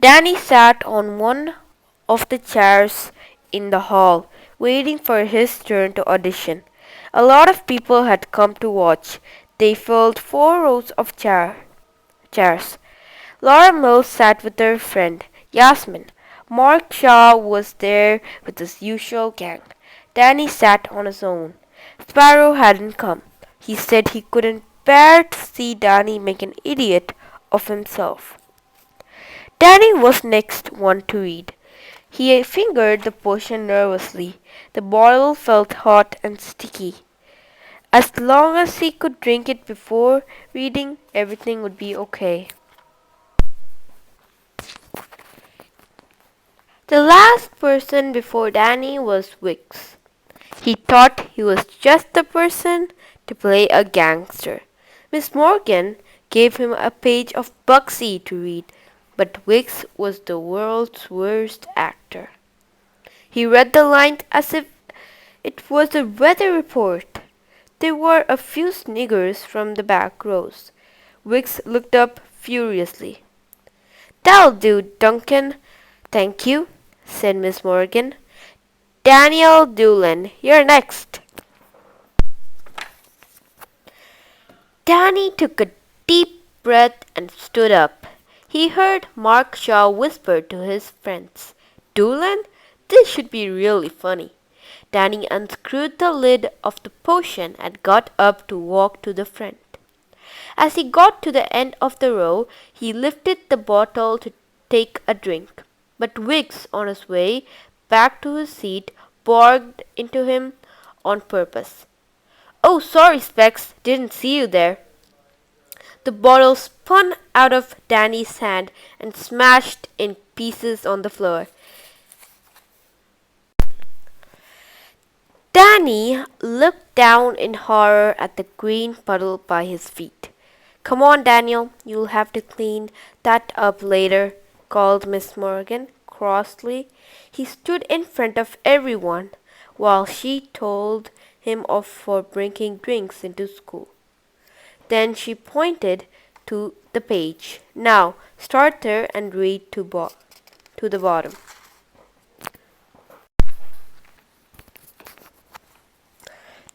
Danny sat on one of the chairs in the hall, waiting for his turn to audition. A lot of people had come to watch. They filled 4 rows of chairs. Laura Mills sat with her friend, Yasmin. Mark Shaw was there with his usual gang. Danny sat on his own. Sparrow hadn't come. He said he couldn't bear to see Danny make an idiot of himself. Danny was next one to read. He fingered the potion nervously. The bottle felt hot and sticky. As long as he could drink it before reading, everything would be okay. The last person before Danny was Wicks. He thought he was just the person to play a gangster. Miss Morgan gave him a page of Bugsy to read, but Wicks was the world's worst actor. He read the lines as if it was a weather report. There were a few sniggers from the back rows. Wicks looked up furiously. "That'll do, Duncan." "Thank you," said Miss Morgan. "Daniel Doolan, you're next." Danny took a deep breath and stood up. He heard Mark Shaw whisper to his friends, "Doolan, this should be really funny." Danny unscrewed the lid of the potion and got up to walk to the front. As he got to the end of the row, he lifted the bottle to take a drink. But Wicks, on his way back to his seat, barked into him on purpose. "Oh, sorry, Specs, didn't see you there." The bottle spun out of Danny's hand and smashed in pieces on the floor. Danny looked down in horror at the green puddle by his feet. "Come on, Daniel, you'll have to clean that up later," called Miss Morgan crossly. He stood in front of everyone while she told him off for bringing drinks into school. Then she pointed to the page. "Now start there and read to the bottom."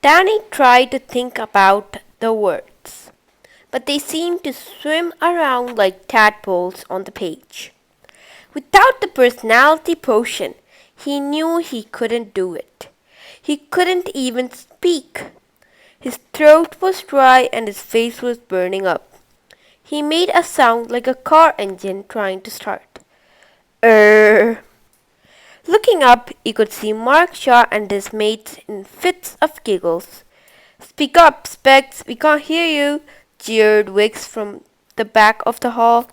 Danny tried to think about the words, but they seemed to swim around like tadpoles on the page. Without the personality potion, he knew he couldn't do it. He couldn't even speak. His throat was dry and his face was burning up. He made a sound like a car engine trying to start. Err. Looking up, he could see Mark Shaw and his mates in fits of giggles. "Speak up, Specs, we can't hear you," jeered Wicks from the back of the hall.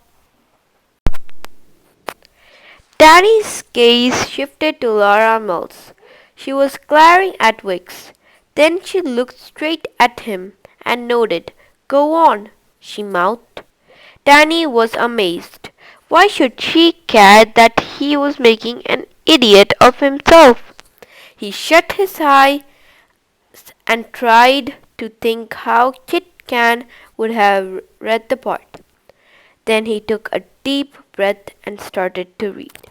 Danny's gaze shifted to Laura Mills. She was glaring at Wicks. Then she looked straight at him and nodded. "Go on," she mouthed. Danny was amazed. Why should she care that he was making an idiot of himself? He shut his eyes and tried to think how Kit Can would have read the part. Then he took a deep breath and started to read.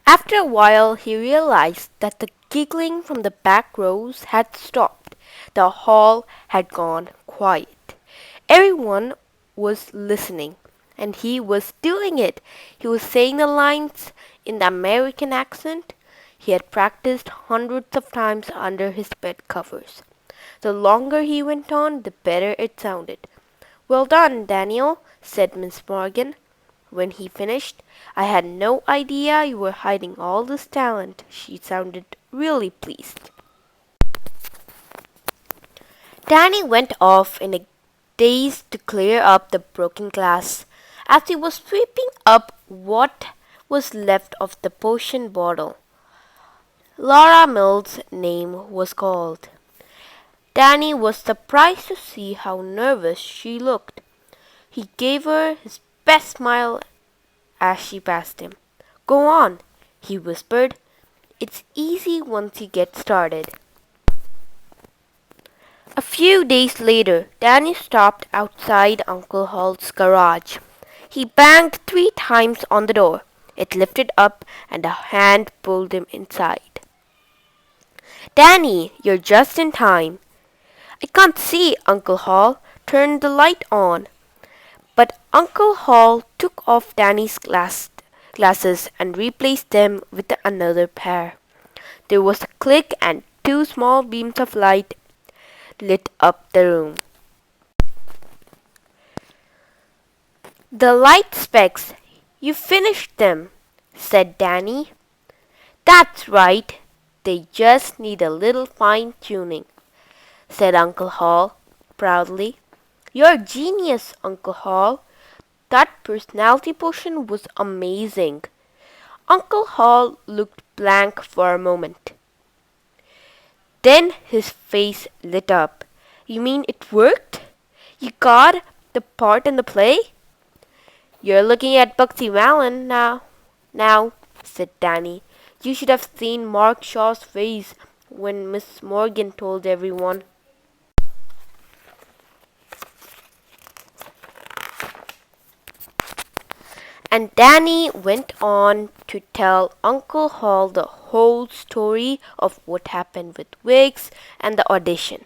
After a while he realized that the giggling from the back rows had stopped. The hall had gone quiet. Everyone was listening, and he was doing it. He was saying the lines in the American accent he had practiced hundreds of times under his bed covers. The longer he went on, the better it sounded. "Well done, Daniel," said Miss Morgan. When he finished, "I had no idea you were hiding all this talent." She sounded really pleased. Danny went off in a daze to clear up the broken glass. As he was sweeping up what was left of the potion bottle, Laura Mills' name was called. Danny was surprised to see how nervous she looked. He gave her his best smile as she passed him. "Go on," he whispered. "It's easy once you get started." A few days later, Danny stopped outside Uncle Hal's garage. He banged 3 times on the door. It lifted up, and a hand pulled him inside. Danny, you're just in time. I can't see, Uncle Hall. Turn the light on. But Uncle Hall took off Danny's glasses and replaced them with another pair. There was a click, and 2 small beams of light lit up the room. The light specks. You finished them, said Danny. That's right. They just need a little fine tuning, said Uncle Hall proudly. You're a genius, Uncle Hall. That personality potion was amazing. Uncle Hall looked blank for a moment. Then his face lit up. You mean it worked? You got the part in the play? You're looking at Bugsy Malin now, said Danny. You should have seen Mark Shaw's face when Miss Morgan told everyone. And Danny went on to tell Uncle Hall the whole story of what happened with Wiggs and the audition.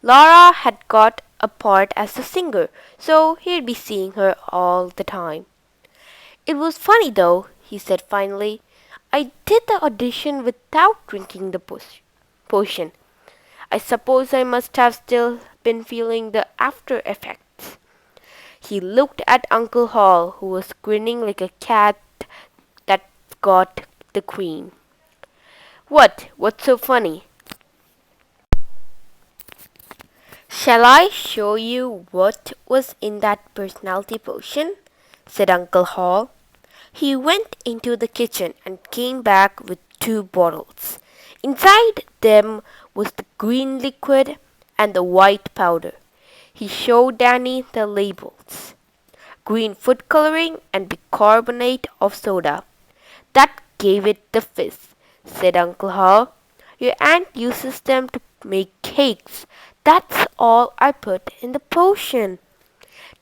Laura had got a part as a singer, so he'd be seeing her all the time. It was funny though, he said finally. I did the audition without drinking the potion. I suppose I must have still been feeling the after effects. He looked at Uncle Hall, who was grinning like a cat that got the cream. What's so funny? Shall I show you what was in that personality potion? Said Uncle Hall. He went into the kitchen and came back with 2 bottles. Inside them was the green liquid and the white powder. He showed Danny the labels. Green food coloring and bicarbonate of soda. That gave it the fizz, said Uncle Hall. Your aunt uses them to make cakes. That's all I put in the potion.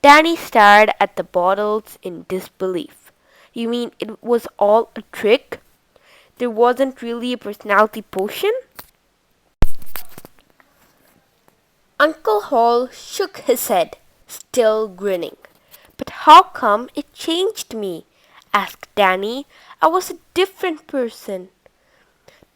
Danny stared at the bottles in disbelief. You mean it was all a trick? There wasn't really a personality potion? Uncle Hall shook his head, still grinning. But how come it changed me? Asked Danny. I was a different person.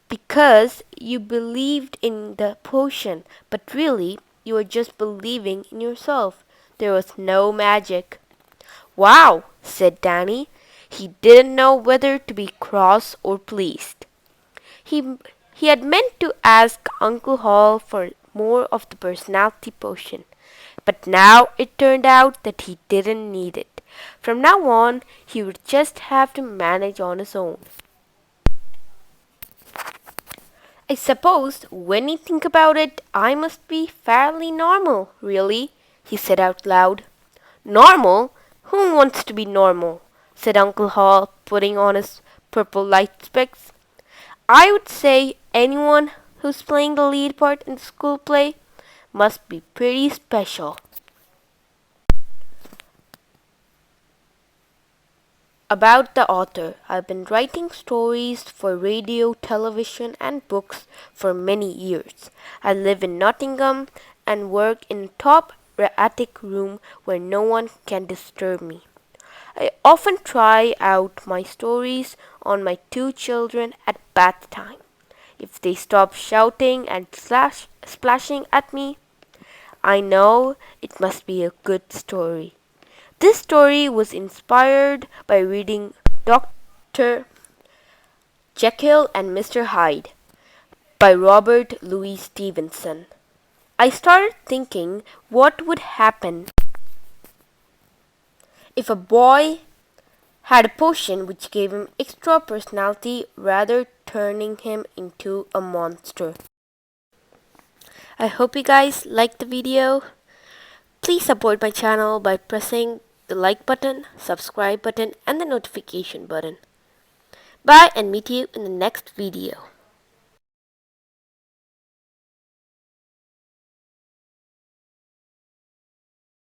Because you believed in the potion, but really you were just believing in yourself. There was no magic. Wow, said Danny. He didn't know whether to be cross or pleased. He had meant to ask Uncle Hall for more of the personality potion, but now it turned out that he didn't need it. From now on, he would just have to manage on his own. I suppose, when you think about it, I must be fairly normal, really, he said out loud. Normal? Who wants to be normal? Said Uncle Hall, putting on his purple light specs. I would say anyone who's playing the lead part in the school play must be pretty special. About the author, I've been writing stories for radio, television, and books for many years. I live in Nottingham and work in a top attic room where no one can disturb me. I often try out my stories on my 2 children at bath time. If they stop shouting and splashing at me, I know it must be a good story. This story was inspired by reading Dr. Jekyll and Mr. Hyde by Robert Louis Stevenson. I started thinking what would happen if a boy had a potion which gave him extra personality rather turning him into a monster. I hope you guys liked the video. Please support my channel by pressing the like button, subscribe button, and the notification button. Bye and meet you in the next video.